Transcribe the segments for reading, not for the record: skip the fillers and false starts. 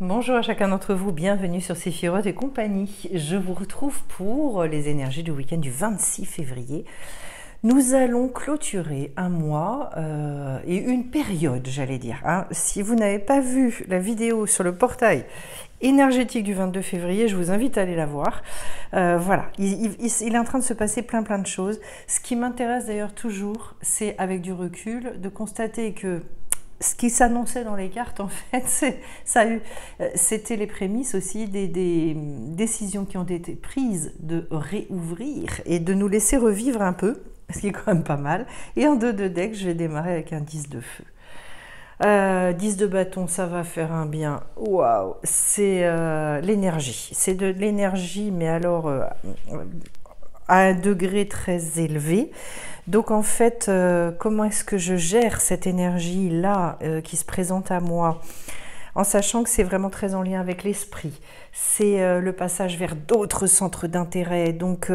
Bonjour à chacun d'entre vous, bienvenue sur Séphiroth et compagnie. Je vous retrouve pour les énergies du week-end du 26 février. Nous allons clôturer un mois et une période, j'allais dire. Si vous n'avez pas vu la vidéo sur le portail énergétique du 22 février, je vous invite à aller la voir. Voilà, il est en train de se passer plein de choses. Ce qui m'intéresse d'ailleurs toujours, c'est avec du recul de constater que ce qui s'annonçait dans les cartes, en fait, c'était les prémices aussi des décisions qui ont été prises de réouvrir et de nous laisser revivre un peu, ce qui est quand même pas mal. Et en 2 de deck, je vais démarrer avec un 10 de feu. 10 de bâton, ça va faire un bien. Waouh, c'est l'énergie. C'est de l'énergie, mais alors à un degré très élevé. Donc en fait, comment est-ce que je gère cette énergie-là qui se présente à moi, en sachant que c'est vraiment très en lien avec l'esprit. C'est le passage vers d'autres centres d'intérêt. Donc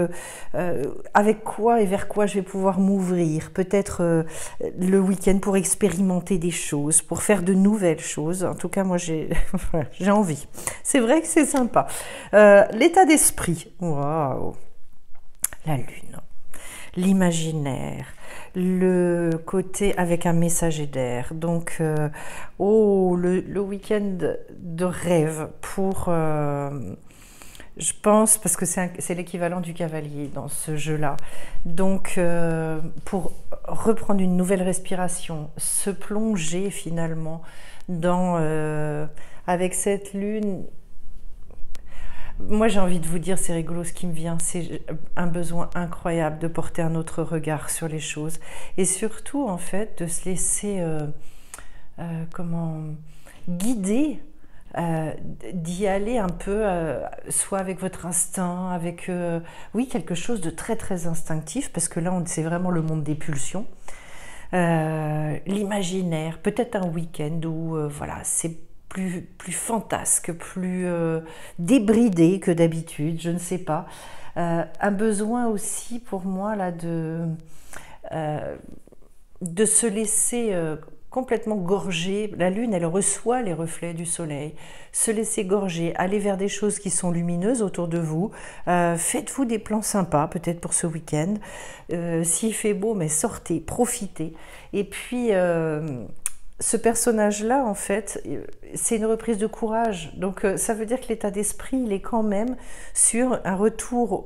avec quoi et vers quoi je vais pouvoir m'ouvrir. Peut-être le week-end pour expérimenter des choses, pour faire de nouvelles choses. En tout cas, moi j'ai envie. C'est vrai que c'est sympa. L'état d'esprit. Waouh. La lune, l'imaginaire, le côté avec un messager d'air. Donc, le week-end de rêve pour, je pense, parce que c'est l'équivalent du cavalier dans ce jeu-là. Donc, pour reprendre une nouvelle respiration, se plonger finalement dans, avec cette lune. Moi, j'ai envie de vous dire, c'est rigolo ce qui me vient, c'est un besoin incroyable de porter un autre regard sur les choses et surtout, en fait, de se laisser guider, d'y aller un peu, soit avec votre instinct, avec, oui, quelque chose de très, très instinctif, parce que là, c'est vraiment le monde des pulsions. L'imaginaire, peut-être un week-end où, voilà, c'est plus fantasque, plus débridé que d'habitude, je ne sais pas. Un besoin aussi pour moi là de se laisser complètement gorger. La lune, elle reçoit les reflets du soleil. Se laisser gorger, aller vers des choses qui sont lumineuses autour de vous. Faites-vous des plans sympas, peut-être pour ce week-end. S'il fait beau, mais sortez, profitez. Et puis ce personnage-là, en fait, c'est une reprise de courage. Donc, ça veut dire que l'état d'esprit, il est quand même sur un retour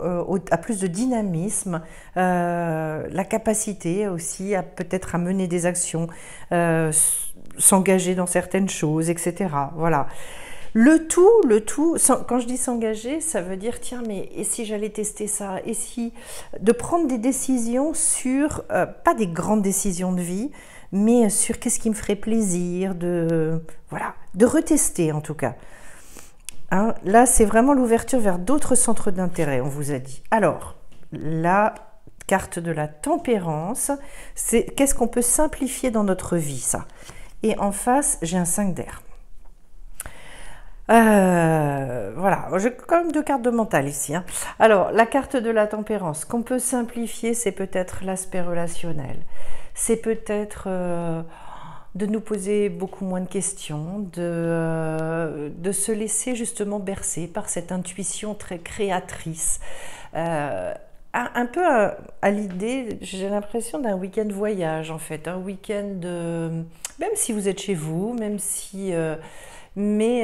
à plus de dynamisme, la capacité aussi à peut-être à mener des actions, s'engager dans certaines choses, etc. Voilà. Le tout, quand je dis s'engager, ça veut dire, tiens, mais et si j'allais tester ça? Et si de prendre des décisions sur, pas des grandes décisions de vie, mais sur qu'est-ce qui me ferait plaisir, voilà, de retester en tout cas. Hein, là, c'est vraiment l'ouverture vers d'autres centres d'intérêt, on vous a dit. Alors, la carte de la tempérance, c'est qu'est-ce qu'on peut simplifier dans notre vie, ça. Et en face, j'ai un 5 d'air. Voilà, j'ai quand même 2 cartes de mental ici. Hein. Alors, la carte de la tempérance, qu'on peut simplifier, c'est peut-être l'aspect relationnel. C'est peut-être de nous poser beaucoup moins de questions, de se laisser justement bercer par cette intuition très créatrice. Un peu à l'idée, j'ai l'impression d'un week-end voyage en fait, un week-end, même si vous êtes chez vous, même si... mais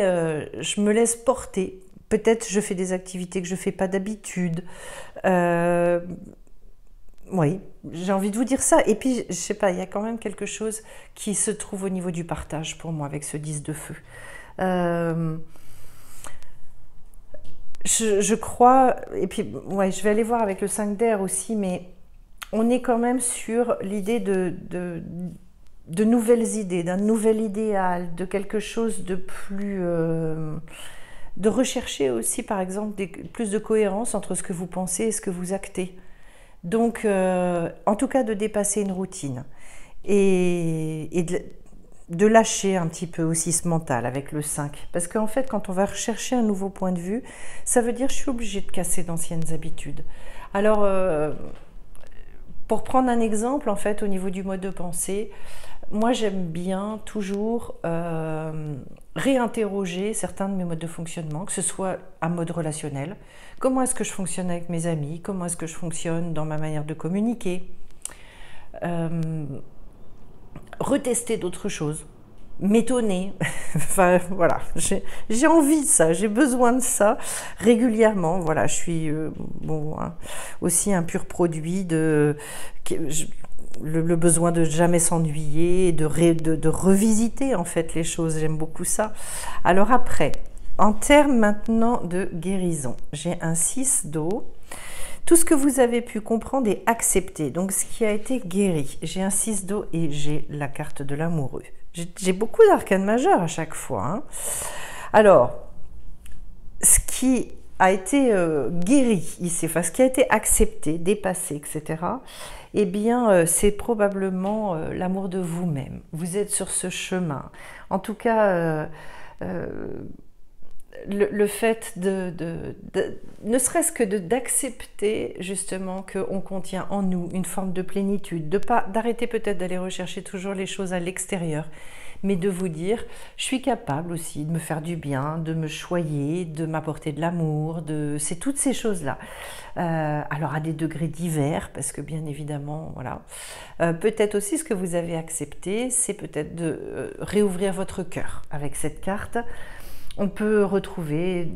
je me laisse porter. Peut-être je fais des activités que je ne fais pas d'habitude. Oui, j'ai envie de vous dire ça. Et puis, je ne sais pas, il y a quand même quelque chose qui se trouve au niveau du partage pour moi avec ce 10 de feu. Je crois, et puis ouais, je vais aller voir avec le 5 d'air aussi, mais on est quand même sur l'idée de nouvelles idées, d'un nouvel idéal, de quelque chose de plus... de rechercher aussi, par exemple, plus de cohérence entre ce que vous pensez et ce que vous actez. Donc, en tout cas, de dépasser une routine et de lâcher un petit peu aussi ce mental avec le 5. Parce qu'en fait, quand on va rechercher un nouveau point de vue, ça veut dire que je suis obligée de casser d'anciennes habitudes. Alors, pour prendre un exemple, en fait, au niveau du mode de pensée, moi j'aime bien toujours réinterroger certains de mes modes de fonctionnement, que ce soit un mode relationnel. Comment est-ce que je fonctionne avec mes amis? Comment est-ce que je fonctionne dans ma manière de communiquer? Retester d'autres choses, m'étonner. Enfin voilà, j'ai envie de ça, j'ai besoin de ça régulièrement. Voilà, je suis bon, hein, aussi un pur produit de le besoin de jamais s'ennuyer, de revisiter en fait les choses. J'aime beaucoup ça. Alors après, en termes maintenant de guérison, j'ai un 6 d'eau. Tout ce que vous avez pu comprendre et accepter, donc ce qui a été guéri. J'ai un 6 d'eau et j'ai la carte de l'amoureux. J'ai beaucoup d'arcanes majeures à chaque fois. Hein. Alors, ce qui a été guéri ici, enfin ce qui a été accepté, dépassé, etc., eh bien, c'est probablement l'amour de vous-même. Vous êtes sur ce chemin. En tout cas, le fait ne serait-ce que d'accepter justement qu'on contient en nous une forme de plénitude, d'arrêter peut-être d'aller rechercher toujours les choses à l'extérieur, mais de vous dire, je suis capable aussi de me faire du bien, de me choyer, de m'apporter de l'amour, c'est toutes ces choses-là. Alors à des degrés divers, parce que bien évidemment, voilà. Peut-être aussi ce que vous avez accepté, c'est peut-être de réouvrir votre cœur avec cette carte. On peut retrouver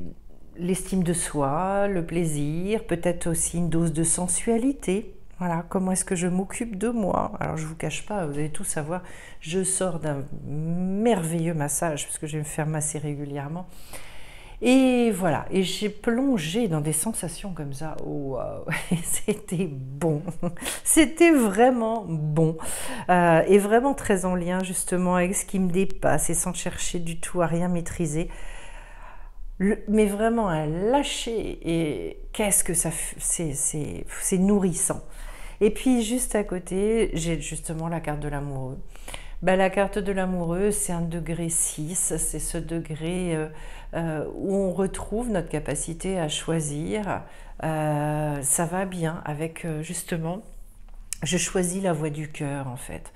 l'estime de soi, le plaisir, peut-être aussi une dose de sensualité. Voilà, comment est-ce que je m'occupe de moi? Alors je ne vous cache pas, vous allez tout savoir, je sors d'un merveilleux massage, parce que je vais me faire masser régulièrement. Et voilà, et j'ai plongé dans des sensations comme ça, wow, c'était bon, c'était vraiment bon, et vraiment très en lien justement avec ce qui me dépasse, et sans chercher du tout à rien maîtriser, mais vraiment à lâcher, et qu'est-ce que ça fait, c'est nourrissant. Et puis juste à côté, j'ai justement la carte de l'amoureux. Ben, la carte de l'amoureux, c'est un degré 6, c'est ce degré où on retrouve notre capacité à choisir. Ça va bien avec justement, je choisis la voie du cœur en fait.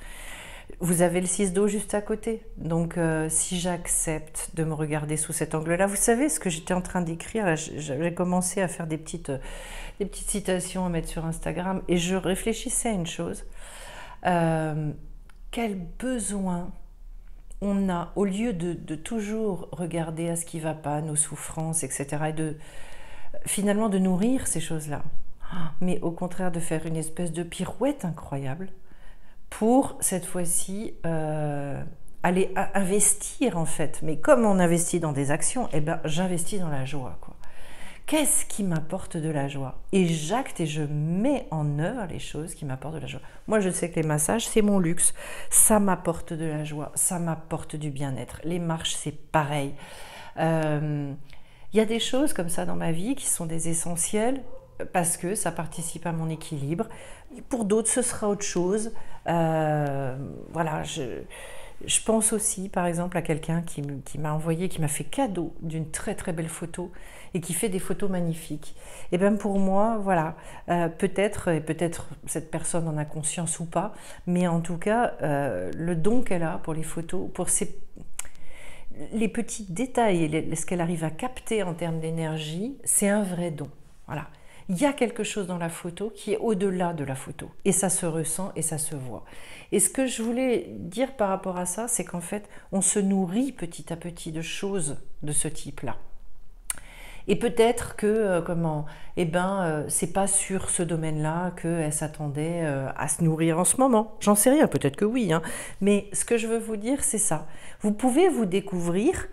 Vous avez le 6 d'eau juste à côté, donc si j'accepte de me regarder sous cet angle-là, vous savez ce que j'étais en train d'écrire, j'avais commencé à faire des petites citations à mettre sur Instagram, et je réfléchissais à une chose. Quel besoin on a, au lieu de toujours regarder à ce qui ne va pas, nos souffrances, etc., et finalement de nourrir ces choses-là, mais au contraire de faire une espèce de pirouette incroyable pour, cette fois-ci, aller investir en fait. Mais comme on investit dans des actions, eh ben, j'investis dans la joie, quoi. Qu'est-ce qui m'apporte de la joie? Et j'acte et je mets en œuvre les choses qui m'apportent de la joie. Moi, je sais que les massages, c'est mon luxe. Ça m'apporte de la joie, ça m'apporte du bien-être. Les marches, c'est pareil. Il y a des choses comme ça dans ma vie qui sont des essentiels parce que ça participe à mon équilibre. Pour d'autres, ce sera autre chose. Voilà, je pense aussi, par exemple, à quelqu'un qui m'a envoyé, qui m'a fait cadeau d'une très très belle photo et qui fait des photos magnifiques. Et bien pour moi, voilà, peut-être cette personne en a conscience ou pas, mais en tout cas, le don qu'elle a pour les photos, pour les petits détails et ce qu'elle arrive à capter en termes d'énergie, c'est un vrai don. Voilà. Il y a quelque chose dans la photo qui est au-delà de la photo. Et ça se ressent et ça se voit. Et ce que je voulais dire par rapport à ça, c'est qu'en fait, on se nourrit petit à petit de choses de ce type-là. Et peut-être que, c'est pas sur ce domaine-là qu'elle s'attendait à se nourrir en ce moment. J'en sais rien, peut-être que oui. Hein. Mais ce que je veux vous dire, c'est ça. Vous pouvez vous découvrir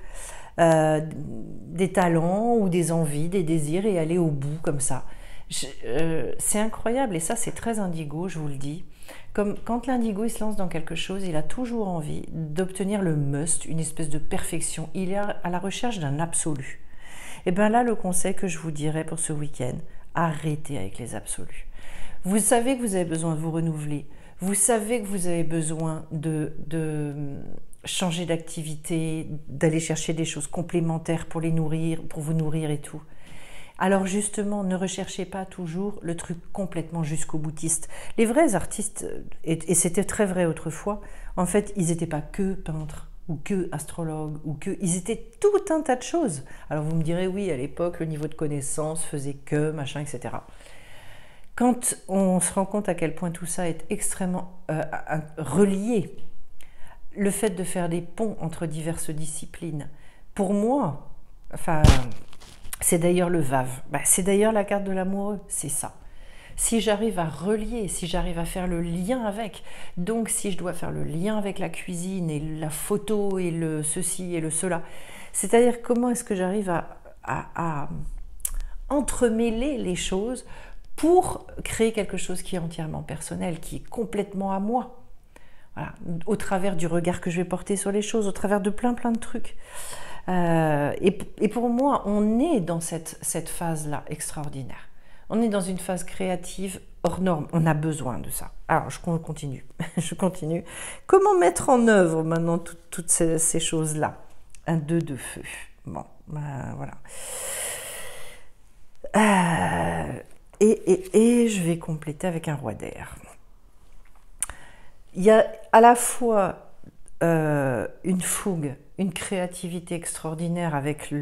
des talents ou des envies, des désirs et aller au bout comme ça. C'est incroyable et ça c'est très indigo, je vous le dis. Comme quand l'indigo il se lance dans quelque chose, il a toujours envie d'obtenir le must, une espèce de perfection. Il est à la recherche d'un absolu. Et bien là, le conseil que je vous dirais pour ce week-end, arrêtez avec les absolus. Vous savez que vous avez besoin de vous renouveler. Vous savez que vous avez besoin de changer d'activité, d'aller chercher des choses complémentaires pour les nourrir, pour vous nourrir et tout. Alors justement, ne recherchez pas toujours le truc complètement jusqu'au boutiste. Les vrais artistes, et c'était très vrai autrefois, en fait, ils n'étaient pas que peintres, ou que astrologues, ils étaient tout un tas de choses. Alors vous me direz, oui, à l'époque, le niveau de connaissance faisait que, machin, etc. Quand on se rend compte à quel point tout ça est extrêmement relié, le fait de faire des ponts entre diverses disciplines, pour moi, enfin, c'est d'ailleurs le VAV, c'est d'ailleurs la carte de l'amoureux, c'est ça. Si j'arrive à relier, si j'arrive à faire le lien avec, donc si je dois faire le lien avec la cuisine et la photo et le ceci et le cela, c'est-à-dire comment est-ce que j'arrive à entremêler les choses pour créer quelque chose qui est entièrement personnel, qui est complètement à moi. Voilà. Au travers du regard que je vais porter sur les choses, au travers de plein de trucs. Et pour moi, on est dans cette phase-là extraordinaire. On est dans une phase créative hors norme. On a besoin de ça. Alors, je continue. Je continue. Comment mettre en œuvre maintenant toutes ces choses-là? Un 2 de feu. Bon, voilà. Et je vais compléter avec un roi d'air. Il y a à la fois une fougue, une créativité extraordinaire avec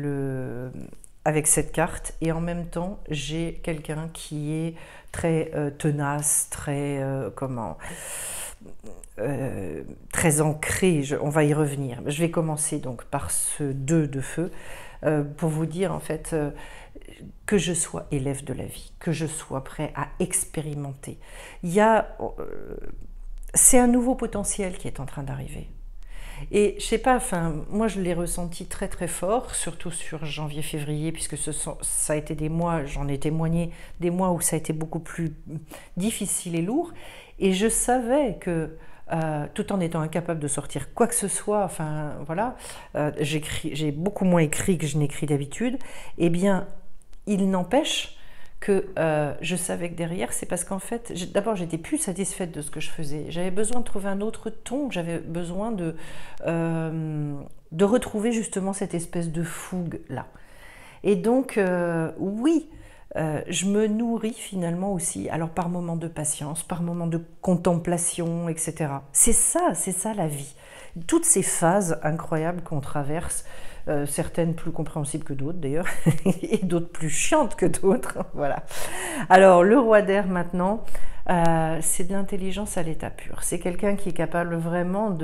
cette carte, et en même temps, j'ai quelqu'un qui est très tenace, très très ancré. On va y revenir. Je vais commencer donc par ce 2 de feu pour vous dire en fait que je sois élève de la vie, que je sois prêt à expérimenter. C'est un nouveau potentiel qui est en train d'arriver. Et je sais pas, moi je l'ai ressenti très très fort, surtout sur janvier-février, puisque ça a été des mois, j'en ai témoigné, des mois où ça a été beaucoup plus difficile et lourd. Et je savais que, tout en étant incapable de sortir quoi que ce soit, voilà, j'ai beaucoup moins écrit que je n'écris d'habitude, eh bien, il n'empêche que je savais que derrière, c'est parce qu'en fait, d'abord, j'étais plus satisfaite de ce que je faisais. J'avais besoin de trouver un autre ton, j'avais besoin de retrouver justement cette espèce de fougue-là. Et donc, oui, je me nourris finalement aussi, alors par moments de patience, par moments de contemplation, etc. C'est ça la vie. Toutes ces phases incroyables qu'on traverse, certaines plus compréhensibles que d'autres d'ailleurs, et d'autres plus chiantes que d'autres. Voilà. Alors, le roi d'air maintenant, c'est de l'intelligence à l'état pur. C'est quelqu'un qui est capable vraiment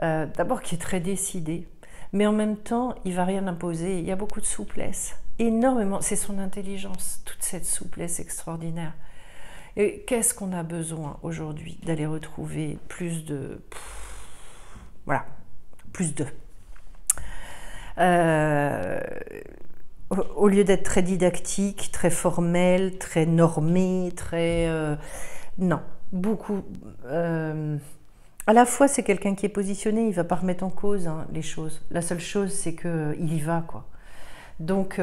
d'abord qui est très décidé, mais en même temps, il ne va rien imposer. Il y a beaucoup de souplesse, énormément. C'est son intelligence, toute cette souplesse extraordinaire. Et qu'est-ce qu'on a besoin aujourd'hui? D'aller retrouver plus de... Voilà, plus de... au lieu d'être très didactique, très formel, très normé, très... non, beaucoup... à la fois, c'est quelqu'un qui est positionné, il ne va pas remettre en cause les choses. La seule chose, c'est qu'il y va, quoi. Donc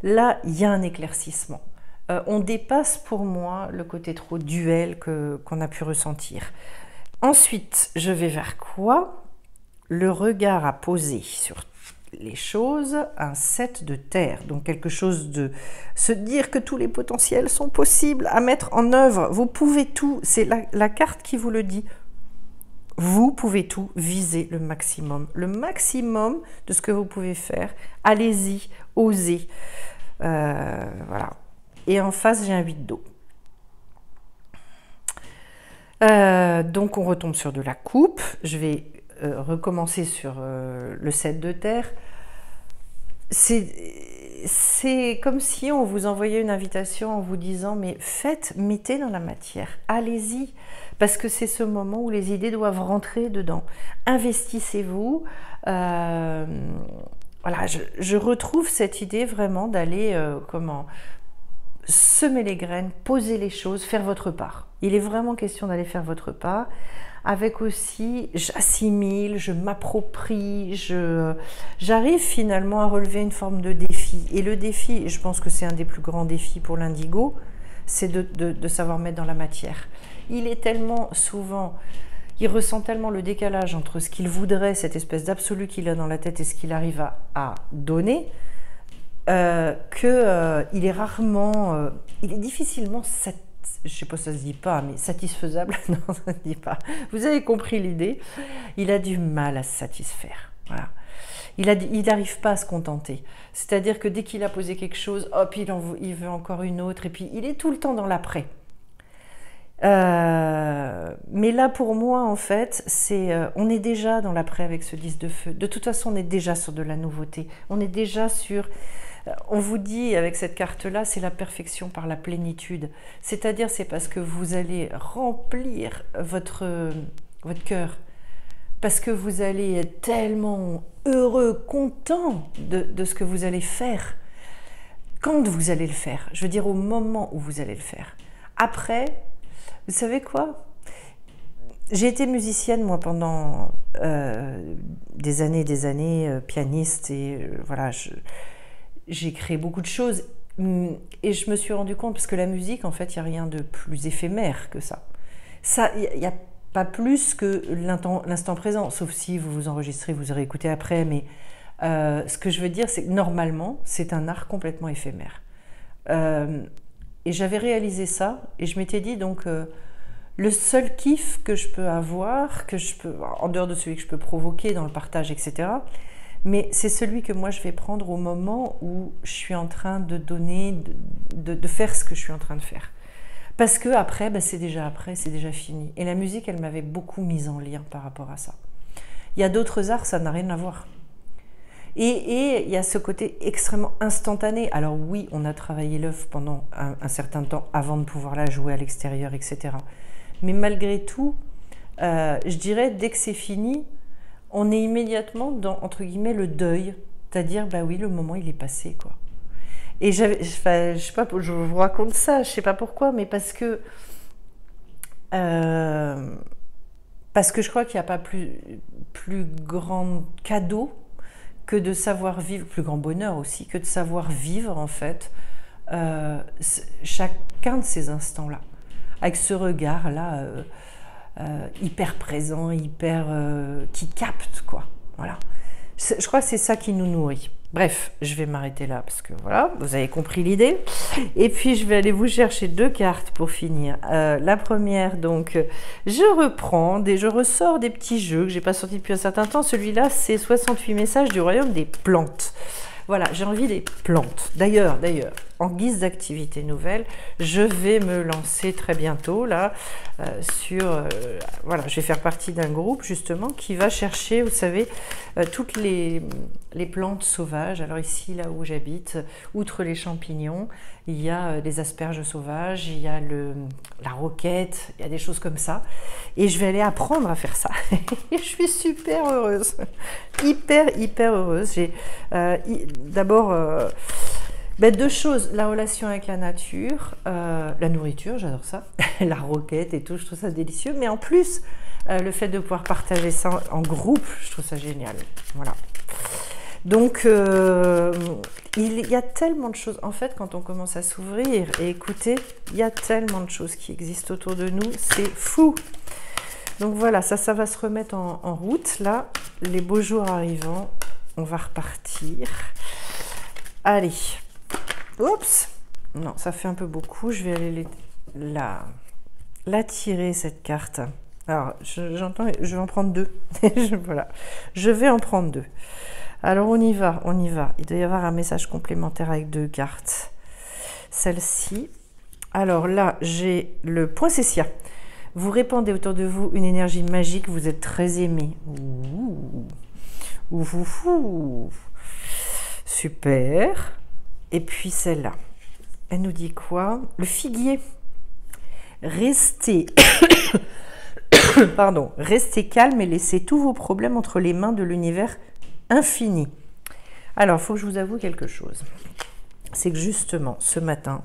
là, il y a un éclaircissement. On dépasse pour moi le côté trop duel qu'on a pu ressentir. Ensuite, je vais vers quoi? Le regard à poser sur les choses, un 7 de terre, donc quelque chose de se dire que tous les potentiels sont possibles à mettre en œuvre. Vous pouvez tout, c'est la carte qui vous le dit. Vous pouvez tout, viser le maximum de ce que vous pouvez faire. Allez-y, osez. Voilà. Et en face, j'ai un 8 d'eau. Donc, on retombe sur de la coupe. Je vais recommencer sur le 7 de terre. C'est comme si on vous envoyait une invitation en vous disant « mais mettez dans la matière, allez-y ». Parce que c'est ce moment où les idées doivent rentrer dedans. Investissez-vous. Voilà, je retrouve cette idée vraiment d'aller semer les graines, poser les choses, faire votre part. Il est vraiment question d'aller faire votre part. Avec aussi, j'assimile, je m'approprie, j'arrive finalement à relever une forme de défi. Et le défi, je pense que c'est un des plus grands défis pour l'indigo, c'est de savoir mettre dans la matière. Il est tellement souvent, il ressent tellement le décalage entre ce qu'il voudrait, cette espèce d'absolu qu'il a dans la tête, et ce qu'il arrive à donner. il est rarement, il est difficilement, je sais pas si ça se dit pas, mais satisfaisable, non, ça se dit pas. Vous avez compris l'idée. Il a du mal à se satisfaire. Voilà. Il n'arrive pas à se contenter. C'est-à-dire que dès qu'il a posé quelque chose, hop, il veut encore une autre, et puis il est tout le temps dans l'après. Mais là, pour moi, en fait, on est déjà dans l'après avec ce 10 de feu. De toute façon, on est déjà sur de la nouveauté. On est déjà sur... On vous dit, avec cette carte-là, c'est la perfection par la plénitude. C'est-à-dire, c'est parce que vous allez remplir votre cœur. Parce que vous allez être tellement heureux, content de ce que vous allez faire. Quand vous allez le faire. Je veux dire, au moment où vous allez le faire. Après... Vous savez quoi? J'ai été musicienne, moi, pendant des années, pianiste, et voilà, j'ai créé beaucoup de choses. Et je me suis rendu compte, parce que la musique, en fait, il n'y a rien de plus éphémère que ça. Il n'y a pas plus que l'instant présent, sauf si vous vous enregistrez, vous aurez écouté après, mais ce que je veux dire, c'est que normalement, c'est un art complètement éphémère. Et j'avais réalisé ça, et je m'étais dit, donc, le seul kiff que je peux avoir, en dehors de celui que je peux provoquer dans le partage, etc., mais c'est celui que moi je vais prendre au moment où je suis en train de donner, de faire ce que je suis en train de faire. Parce que après, c'est déjà fini. Et la musique, elle m'avait beaucoup mise en lien par rapport à ça. Il y a d'autres arts, ça n'a rien à voir. Et il y a ce côté extrêmement instantané. Alors oui, on a travaillé l'œuvre pendant un certain temps avant de pouvoir la jouer à l'extérieur, etc. Mais malgré tout, je dirais, dès que c'est fini, on est immédiatement dans, entre guillemets, le deuil. C'est-à-dire, bah oui, le moment, il est passé, quoi. Et je sais pas, je vous raconte ça, je sais pas pourquoi, mais parce que je crois qu'il n'y a pas plus grand cadeau que de savoir vivre, plus grand bonheur aussi, que de savoir vivre, en fait, chacun de ces instants-là, avec ce regard-là, hyper présent, qui capte, quoi. Voilà. Je crois que c'est ça qui nous nourrit. Bref, je vais m'arrêter là, parce que voilà, vous avez compris l'idée. Et puis, je vais aller vous chercher 2 cartes pour finir. La première, donc, je ressors des petits jeux que j'ai pas sortis depuis un certain temps. Celui-là, c'est 68 messages du royaume des plantes. Voilà, j'ai envie des plantes. D'ailleurs, en guise d'activité nouvelle, je vais me lancer très bientôt là voilà, je vais faire partie d'un groupe justement qui va chercher, vous savez, toutes les plantes sauvages. Alors ici, là où j'habite, outre les champignons, il y a des asperges sauvages, il y a la roquette, il y a des choses comme ça. Et je vais aller apprendre à faire ça. Et je suis super heureuse, hyper heureuse. J'ai d'abord 2 choses, la relation avec la nature, la nourriture, j'adore ça, la roquette et tout, je trouve ça délicieux. Mais en plus, le fait de pouvoir partager ça en groupe, je trouve ça génial. Voilà. Donc, il y a tellement de choses. En fait, quand on commence à s'ouvrir et écouter, il y a tellement de choses qui existent autour de nous. C'est fou. Donc voilà, ça va se remettre en route. Là, les beaux jours arrivant, on va repartir. Allez. Oups. Non, ça fait un peu beaucoup. Je vais aller la tirer, cette carte. Alors, j'entends, je vais en prendre 2. Voilà. Je vais en prendre 2. Alors, on y va. Il doit y avoir un message complémentaire avec 2 cartes. Celle-ci. Alors là, j'ai le poinsettia. Vous répandez autour de vous une énergie magique. Vous êtes très aimé. Ouh. Super. Et puis celle-là. Elle nous dit quoi? Le figuier. Restez... Pardon. Restez calme et laissez tous vos problèmes entre les mains de l'univers infini. Alors, il faut que je vous avoue quelque chose. C'est que justement, ce matin,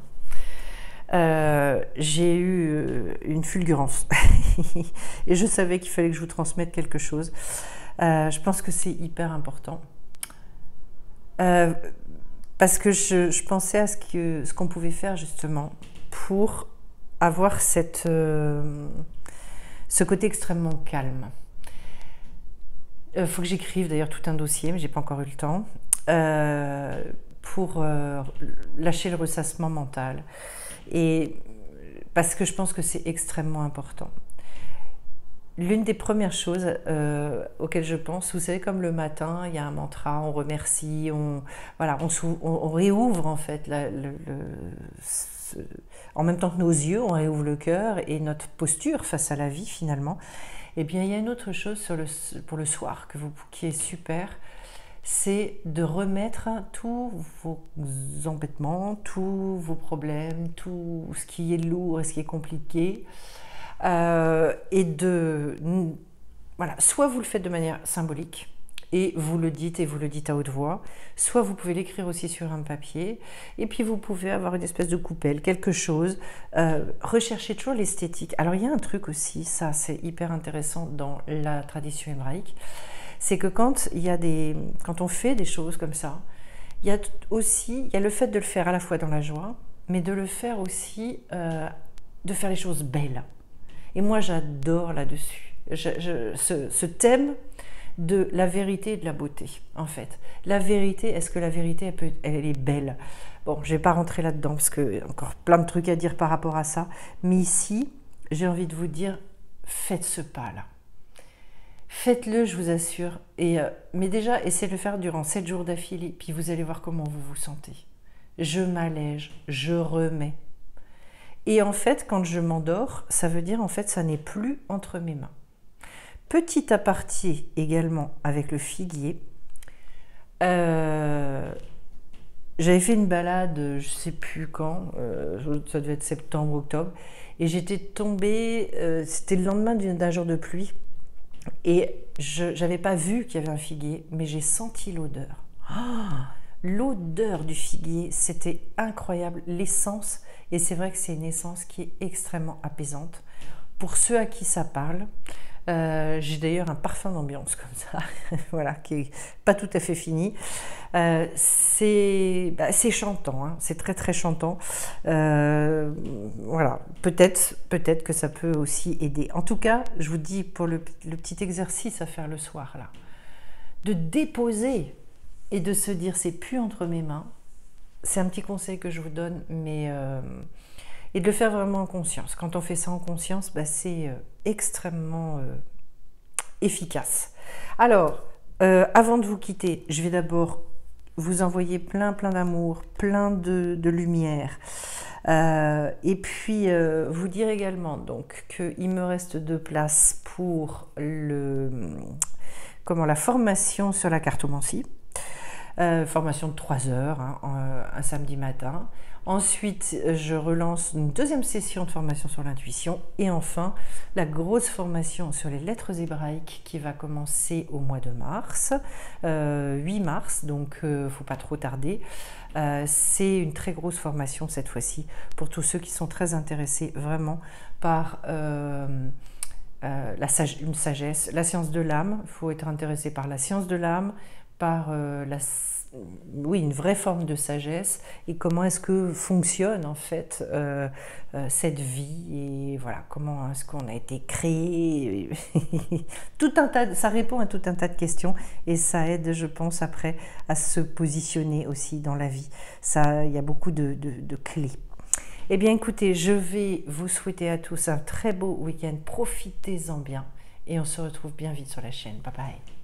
j'ai eu une fulgurance. Et je savais qu'il fallait que je vous transmette quelque chose. Je pense que c'est hyper important. Parce que je pensais à ce qu'on pouvait faire justement pour avoir ce côté extrêmement calme. Faut que j'écrive d'ailleurs tout un dossier, mais j'ai pas encore eu le temps. pour lâcher le ressassement mental. Et parce que je pense que c'est extrêmement important. L'une des premières choses auxquelles je pense, vous savez, comme le matin, il y a un mantra, on remercie, voilà, on réouvre en fait en même temps que nos yeux, on réouvre le cœur et notre posture face à la vie finalement. Eh bien, il y a une autre chose pour le soir qui est super, c'est de remettre tous vos embêtements, tous vos problèmes, tout ce qui est lourd et ce qui est compliqué. Et voilà, soit vous le faites de manière symbolique et vous le dites à haute voix, soit vous pouvez l'écrire aussi sur un papier, et puis vous pouvez avoir une espèce de coupelle, quelque chose, recherchez toujours l'esthétique. Alors il y a un truc aussi, ça c'est hyper intéressant dans la tradition hébraïque, c'est que quand on fait des choses comme ça, il y a le fait de le faire à la fois dans la joie, mais de le faire aussi, de faire les choses belles. Et moi, j'adore là-dessus, ce thème de la vérité et de la beauté, en fait. La vérité, est-ce que la vérité, elle est belle? Bon, je ne vais pas rentrer là-dedans, parce qu'il y a encore plein de trucs à dire par rapport à ça. Mais ici, j'ai envie de vous dire, faites ce pas-là. Faites-le, je vous assure. Mais déjà, essayez de le faire durant 7 jours d'affilée, puis vous allez voir comment vous vous sentez. Je m'allège, je remets. Et en fait, quand je m'endors, ça veut dire en fait, ça n'est plus entre mes mains. Petit aparté également avec le figuier. J'avais fait une balade, je ne sais plus quand, ça devait être septembre, octobre, et j'étais tombée, c'était le lendemain d'un jour de pluie, et je n'avais pas vu qu'il y avait un figuier, mais j'ai senti l'odeur. Oh, l'odeur du figuier, c'était incroyable, l'essence. Et c'est vrai que c'est une essence qui est extrêmement apaisante. Pour ceux à qui ça parle, j'ai d'ailleurs un parfum d'ambiance comme ça, voilà, qui n'est pas tout à fait fini. C'est chantant, hein, c'est très très chantant. Voilà, peut-être que ça peut aussi aider. En tout cas, je vous dis pour le petit exercice à faire le soir, là, de déposer et de se dire c'est plus entre mes mains. C'est un petit conseil que je vous donne, mais et de le faire vraiment en conscience. Quand on fait ça en conscience, c'est extrêmement efficace. Alors, avant de vous quitter, je vais d'abord vous envoyer plein d'amour, plein de lumière, et puis vous dire également donc qu'il me reste 2 places pour la formation sur la cartomancie. Formation de 3 heures, hein, un samedi matin. Ensuite, je relance une 2e session de formation sur l'intuition. Et enfin, la grosse formation sur les lettres hébraïques qui va commencer au mois de mars, 8 mars, donc il ne faut pas trop tarder. C'est une très grosse formation cette fois-ci pour tous ceux qui sont très intéressés vraiment par une sagesse, la science de l'âme. Il faut être intéressé par la science de l'âme, par une vraie forme de sagesse et comment est-ce que fonctionne en fait cette vie et voilà, comment est-ce qu'on a été créé. Ça répond à tout un tas de questions et ça aide, je pense, après à se positionner aussi dans la vie. Il y a beaucoup de clés. Eh bien écoutez, je vais vous souhaiter à tous un très beau week-end, profitez-en bien et on se retrouve bien vite sur la chaîne. Bye bye.